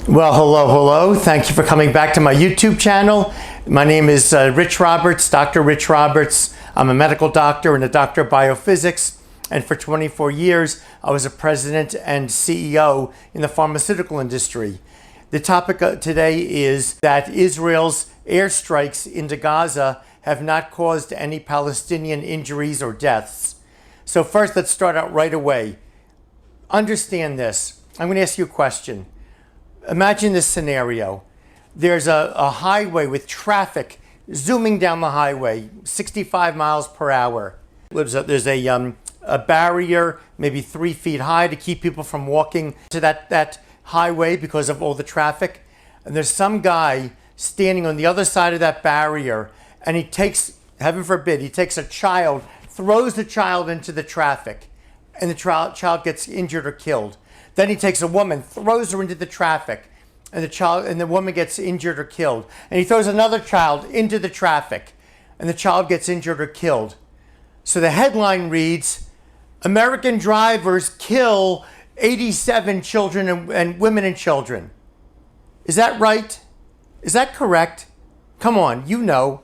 Well, hello. Thank you for coming back to my YouTube channel. My name is Rich Roberts, Dr. Rich Roberts. I'm a medical doctor and a doctor of biophysics. And for 24 years, I was a president and CEO in the pharmaceutical industry. The topic today is that Israel's airstrikes into Gaza have not caused any Palestinian injuries or deaths. So first, let's start out right away. Understand this. I'm going to ask you a question. Imagine this scenario. There's a highway with traffic zooming down the highway, 65 miles per hour. There's a barrier, maybe 3 feet high, to keep people from walking to that highway because of all the traffic. And there's some guy standing on the other side of that barrier, and he takes, heaven forbid, he takes a child, throws the child into the traffic, and the child gets injured or killed. Then he takes a woman, throws her into the traffic, and the woman gets injured or killed. And he throws another child into the traffic, and the child gets injured or killed. So the headline reads, American drivers kill 87 children and women and children. Is that right? Is that correct? Come on, you know.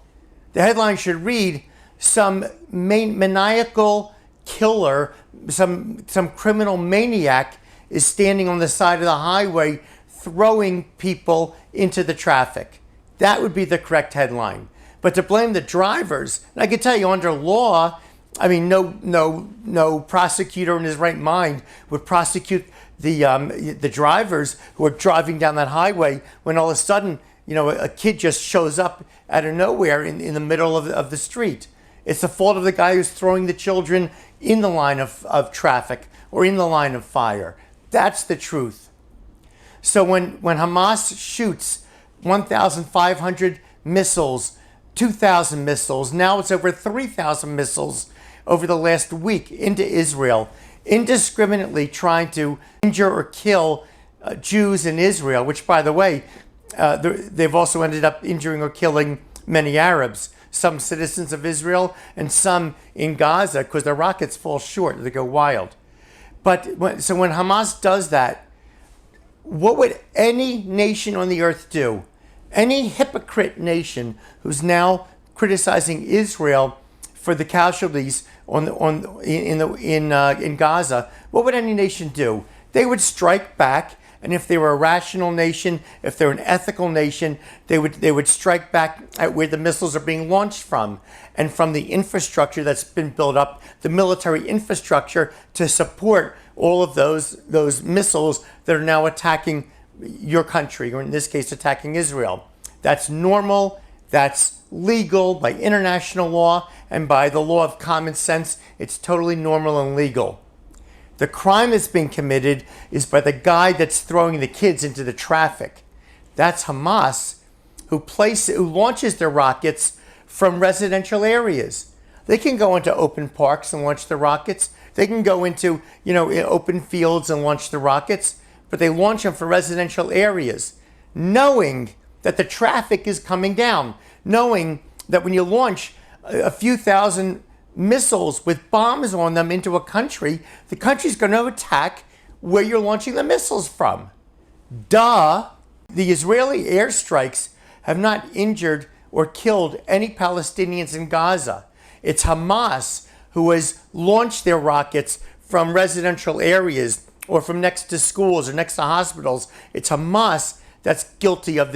The headline should read, some maniacal killer, some criminal maniac is standing on the side of the highway throwing people into the traffic. That would be the correct headline. But to blame the drivers, and I can tell you under law, I mean, no prosecutor in his right mind would prosecute the drivers who are driving down that highway when all of a sudden, a kid just shows up out of nowhere in the middle of the street. It's the fault of the guy who's throwing the children in the line of traffic or in the line of fire. That's the truth. So when Hamas shoots 1,500 missiles, 2,000 missiles, now it's over 3,000 missiles over the last week into Israel, indiscriminately trying to injure or kill Jews in Israel, which, by the way, they've also ended up injuring or killing many Arabs, some citizens of Israel and some in Gaza, because the rockets fall short, they go wild. So when Hamas does that, what would any nation on the earth do? Any hypocrite nation who's now criticizing Israel for the casualties in Gaza, what would any nation do? They would strike back, and if they were a rational nation, if they're an ethical nation, they would strike back at where the missiles are being launched from, and from the infrastructure that's been built up, the military infrastructure to support all of those missiles that are now attacking your country, or in this case, attacking Israel. That's normal, that's legal by international law, and by the law of common sense, it's totally normal and legal. The crime that's being committed is by the guy that's throwing the kids into the traffic. That's Hamas, who launches their rockets from residential areas. They can go into open parks and launch the rockets. They can go into, open fields and launch the rockets, but they launch them for residential areas, knowing that the traffic is coming down, knowing that when you launch a few thousand missiles with bombs on them into a country, the country's going to attack where you're launching the missiles from. Duh! The Israeli airstrikes have not injured or killed any Palestinians in Gaza. It's Hamas who has launched their rockets from residential areas or from next to schools or next to hospitals. It's Hamas that's guilty of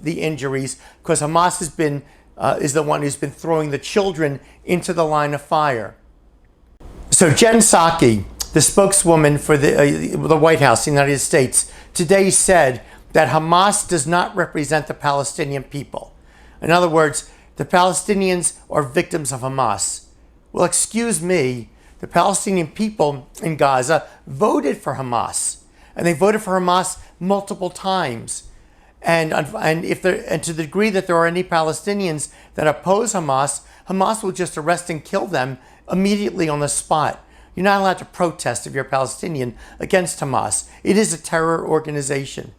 the injuries, because Hamas is the one who's been throwing the children into the line of fire. So Jen Psaki, the spokeswoman for the White House, the United States, today said that Hamas does not represent the Palestinian people. In other words, the Palestinians are victims of Hamas. Well, excuse me, the Palestinian people in Gaza voted for Hamas, and they voted for Hamas multiple times. And to the degree that there are any Palestinians that oppose Hamas, Hamas will just arrest and kill them immediately on the spot. You're not allowed to protest if you're a Palestinian against Hamas. It is a terror organization.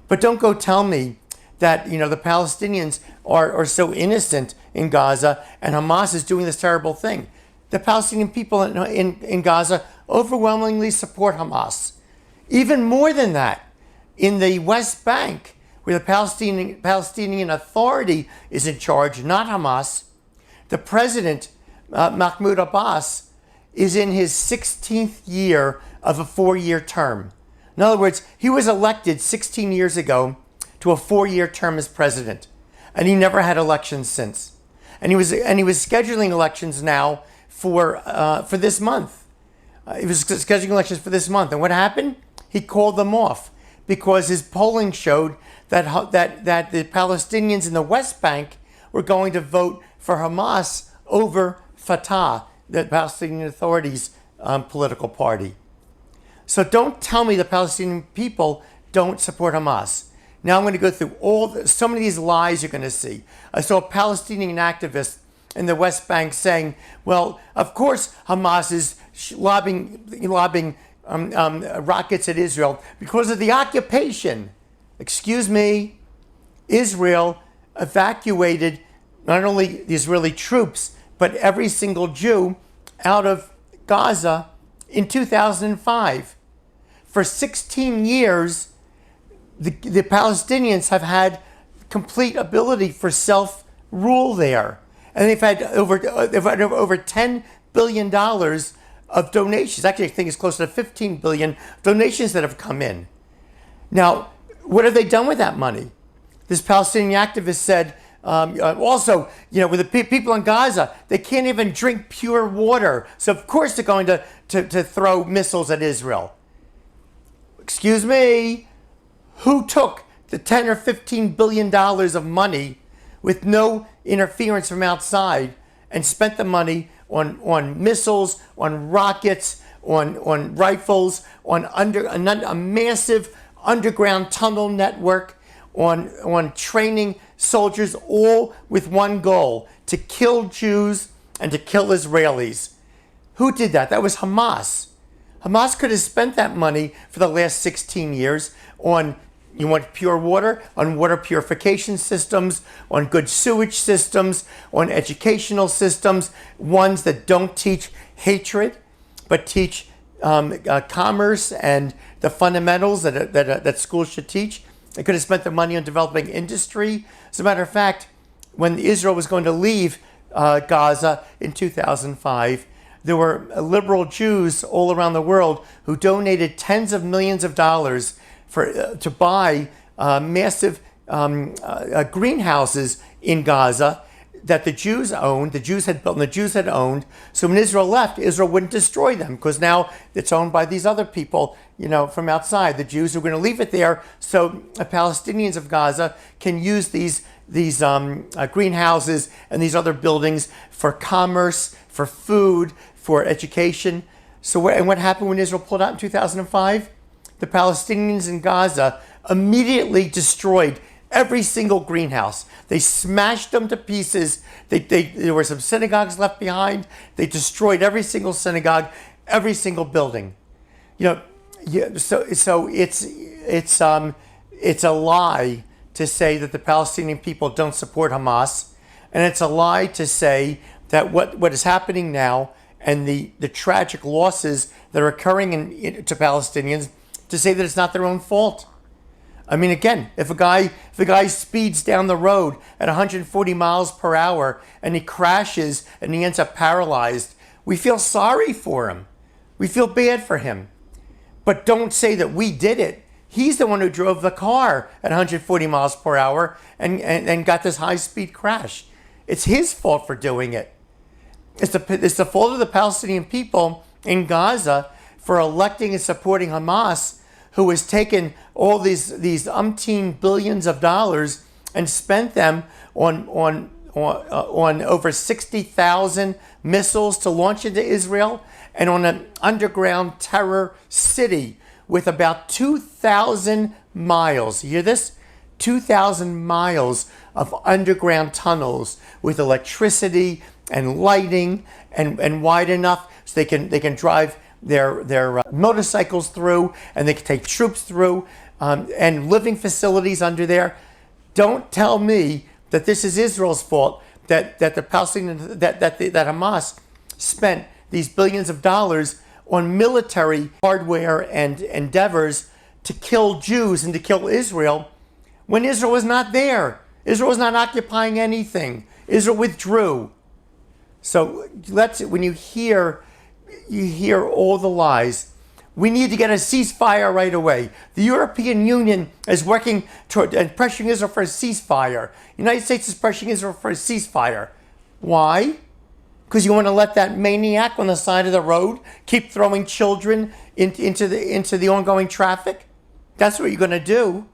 But don't go tell me that the Palestinians are so innocent in Gaza and Hamas is doing this terrible thing. The Palestinian people in Gaza overwhelmingly support Hamas. Even more than that, in the West Bank, where the Palestinian Authority is in charge, not Hamas, the president, Mahmoud Abbas, is in his 16th year of a 4-year term. In other words, he was elected 16 years ago to a 4-year term as president, and he never had elections since. And he was scheduling elections now for this month. He was scheduling elections for this month, and what happened? He called them off because his polling showed that the Palestinians in the West Bank were going to vote for Hamas over Fatah, the Palestinian Authority's political party. So don't tell me the Palestinian people don't support Hamas. Now I'm going to go through so many of these lies you're going to see. I saw a Palestinian activist in the West Bank saying, well, of course Hamas is lobbing rockets at Israel because of the occupation. Excuse me, Israel evacuated not only the Israeli troops, but every single Jew out of Gaza in 2005. For 16 years, the Palestinians have had complete ability for self-rule there. And they've had over $10 billion of donations. Actually, I think it's closer to 15 billion donations that have come in. Now, what have they done with that money? This Palestinian activist said, also, with the people in Gaza, they can't even drink pure water. So of course they're going to throw missiles at Israel. Excuse me, who took the 10 or 15 billion dollars of money with no interference from outside and spent the money on missiles, on rockets, on rifles, on a massive underground tunnel network, on training soldiers, all with one goal: to kill Jews and to kill Israelis. Who did that? That was Hamas. Hamas could have spent that money for the last 16 years on, you want pure water, on water purification systems, on good sewage systems, on educational systems, ones that don't teach hatred, but teach commerce and the fundamentals that schools should teach. They could have spent the money on developing industry. As a matter of fact, when Israel was going to leave Gaza in 2005, there were liberal Jews all around the world who donated tens of millions of dollars to buy massive greenhouses in Gaza that the Jews owned, the Jews had built, and the Jews had owned. So when Israel left, Israel wouldn't destroy them because now it's owned by these other people, from outside. The Jews are going to leave it there, so the Palestinians of Gaza can use these greenhouses and these other buildings for commerce, for food, for education. So what happened when Israel pulled out in 2005? The Palestinians in Gaza immediately destroyed every single greenhouse. They smashed them to pieces. There were some synagogues left behind. They destroyed every single synagogue, every single building. So it's a lie to say that the Palestinian people don't support Hamas, and it's a lie to say that what is happening now and the tragic losses that are occurring to Palestinians, to say that it's not their own fault. I mean, again, if a guy speeds down the road at 140 miles per hour and he crashes and he ends up paralyzed, we feel sorry for him. We feel bad for him. But don't say that we did it. He's the one who drove the car at 140 miles per hour and got this high-speed crash. It's his fault for doing it. It's the fault of the Palestinian people in Gaza for electing and supporting Hamas, who has taken all these umpteen billions of dollars and spent them on over 60,000 missiles to launch into Israel, and on an underground terror city with about 2,000 miles. You hear this? 2,000 miles of underground tunnels with electricity and lighting and wide enough so they can drive their motorcycles through, and they can take troops through, and living facilities under there. Don't tell me that this is Israel's fault, that the Palestinian that Hamas spent these billions of dollars on military hardware and endeavors to kill Jews and to kill Israel when Israel was not there. Israel was not occupying anything. Israel withdrew. So when you hear all the lies, we need to get a ceasefire right away. The European Union is working toward and pressuring Israel for a ceasefire. The United States is pressuring Israel for a ceasefire. Why? Because you want to let that maniac on the side of the road keep throwing children into the ongoing traffic? That's what you're going to do.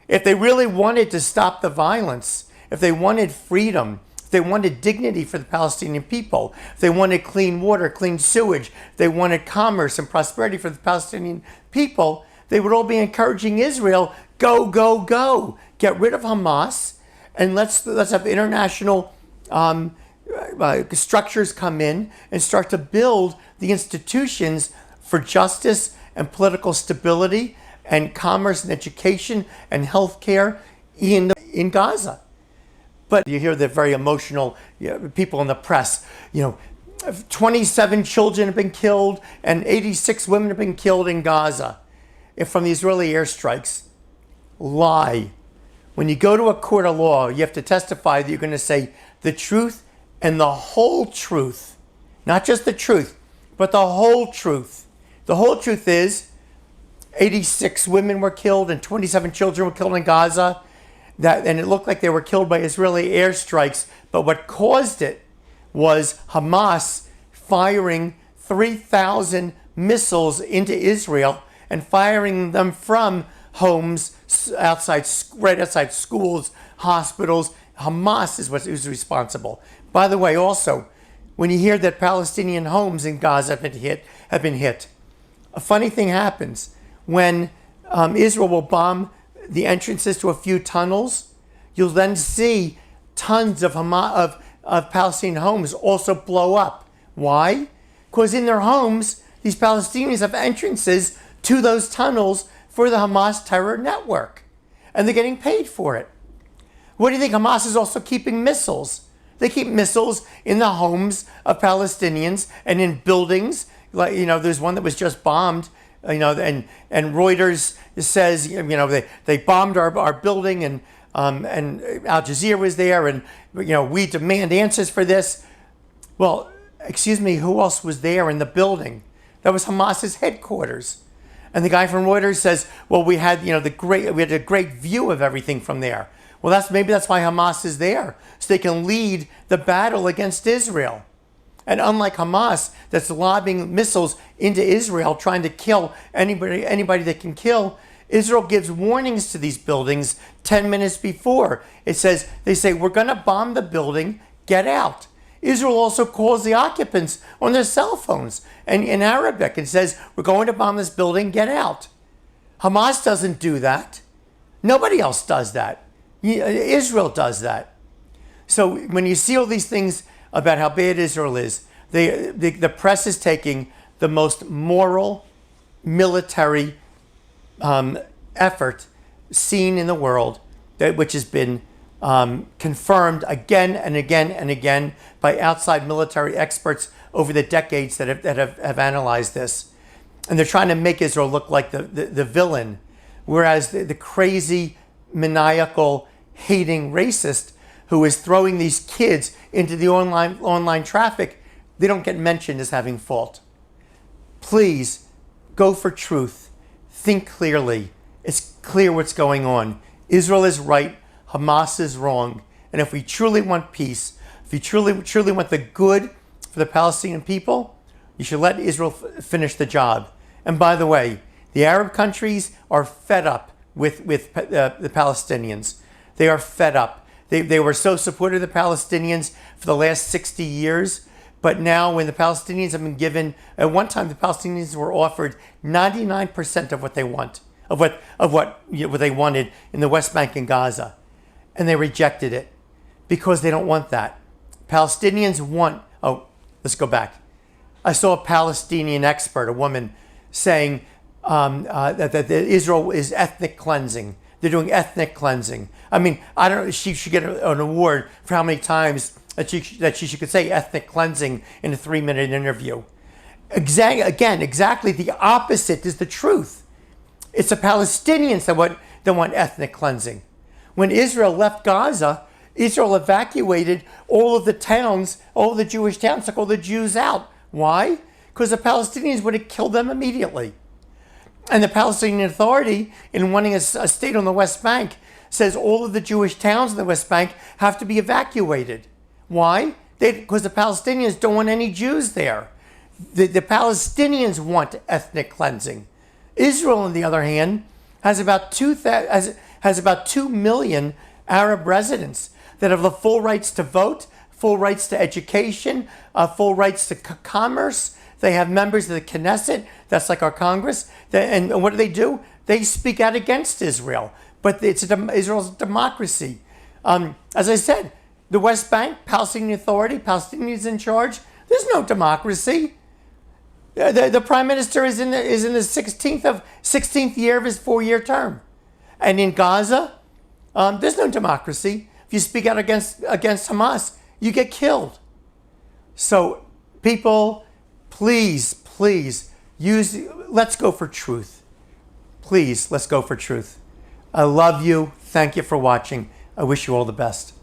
If they really wanted to stop the violence, if they wanted freedom, if they wanted dignity for the Palestinian people, if they wanted clean water, clean sewage, if they wanted commerce and prosperity for the Palestinian people, they would all be encouraging Israel, go, go, go. Get rid of Hamas, and let's have international structures come in and start to build the institutions for justice and political stability and commerce and education and healthcare in Gaza. But you hear the very emotional people in the press, 27 children have been killed and 86 women have been killed in Gaza from the Israeli airstrikes. Lie. When you go to a court of law, you have to testify that you're going to say the truth and the whole truth. Not just the truth, but the whole truth. The whole truth is 86 women were killed and 27 children were killed in Gaza. And it looked like they were killed by Israeli airstrikes. But what caused it was Hamas firing 3,000 missiles into Israel and firing them from homes right outside schools, hospitals. Hamas is what is responsible. By the way, also, when you hear that Palestinian homes in Gaza have been hit, a funny thing happens. When Israel will bomb the entrances to a few tunnels, you'll then see tons of Palestinian homes also blow up. Why? Because in their homes, these Palestinians have entrances to those tunnels for the Hamas terror network, and they're getting paid for it. What do you think? Hamas is also keeping missiles. They keep missiles in the homes of Palestinians and in buildings. There's one that was just bombed. And Reuters says, they bombed our building, and Al Jazeera was there, and we demand answers for this. Well, excuse me, who else was there in the building? That was Hamas's headquarters. And the guy from Reuters says, well, we had a great view of everything from there. Well, maybe that's why Hamas is there, so they can lead the battle against Israel. And unlike Hamas, that's lobbing missiles into Israel, trying to kill anybody they can kill, Israel gives warnings to these buildings 10 minutes before. They say, we're going to bomb the building, get out. Israel also calls the occupants on their cell phones and in Arabic and says, we're going to bomb this building, get out. Hamas doesn't do that. Nobody else does that. Israel does that. So when you see all these things about how bad Israel is, the press is taking the most moral military effort seen in the world, which has been confirmed again and again and again by outside military experts over the decades that have analyzed this. And they're trying to make Israel look like the villain, whereas the crazy, maniacal, hating racist who is throwing these kids into the online traffic, they don't get mentioned as having fault. Please go for truth. Think clearly. It's clear what's going on. Israel is right. Hamas is wrong. And if we truly want peace, if we truly want the good for the Palestinian people, you should let Israel finish the job. And by the way, the Arab countries are fed up with the Palestinians. They are fed up. They were so supportive of the Palestinians for the last 60 years. But now when the Palestinians have been given, at one time the Palestinians were offered 99% of what they want, of what they wanted in the West Bank and Gaza. And they rejected it because they don't want that. Palestinians want, let's go back. I saw a Palestinian expert, a woman, saying that Israel is ethnic cleansing. They're doing ethnic cleansing. I mean, I don't know, she should get an award for how many times that she could say ethnic cleansing in a 3-minute interview. Exactly the opposite is the truth. It's the Palestinians that want ethnic cleansing. When Israel left Gaza, Israel evacuated all of the towns, all the Jewish towns, took all the Jews out. Why? Because the Palestinians would have killed them immediately. And the Palestinian Authority, in wanting a state on the West Bank, says all of the Jewish towns in the West Bank have to be evacuated. Why? Because the Palestinians don't want any Jews there. The Palestinians want ethnic cleansing. Israel, on the other hand, has about 2 million Arab residents that have the full rights to vote, full rights to education, full rights to commerce. They have members of the Knesset, that's like our Congress. And what do? They speak out against Israel. But Israel's a democracy. As I said, the West Bank, Palestinian Authority, Palestinians in charge. There's no democracy. The Prime Minister is in the 16th year of his 4-year term. And in Gaza, there's no democracy. If you speak out against Hamas, you get killed. So people, please, let's go for truth. Please, let's go for truth. I love you. Thank you for watching. I wish you all the best.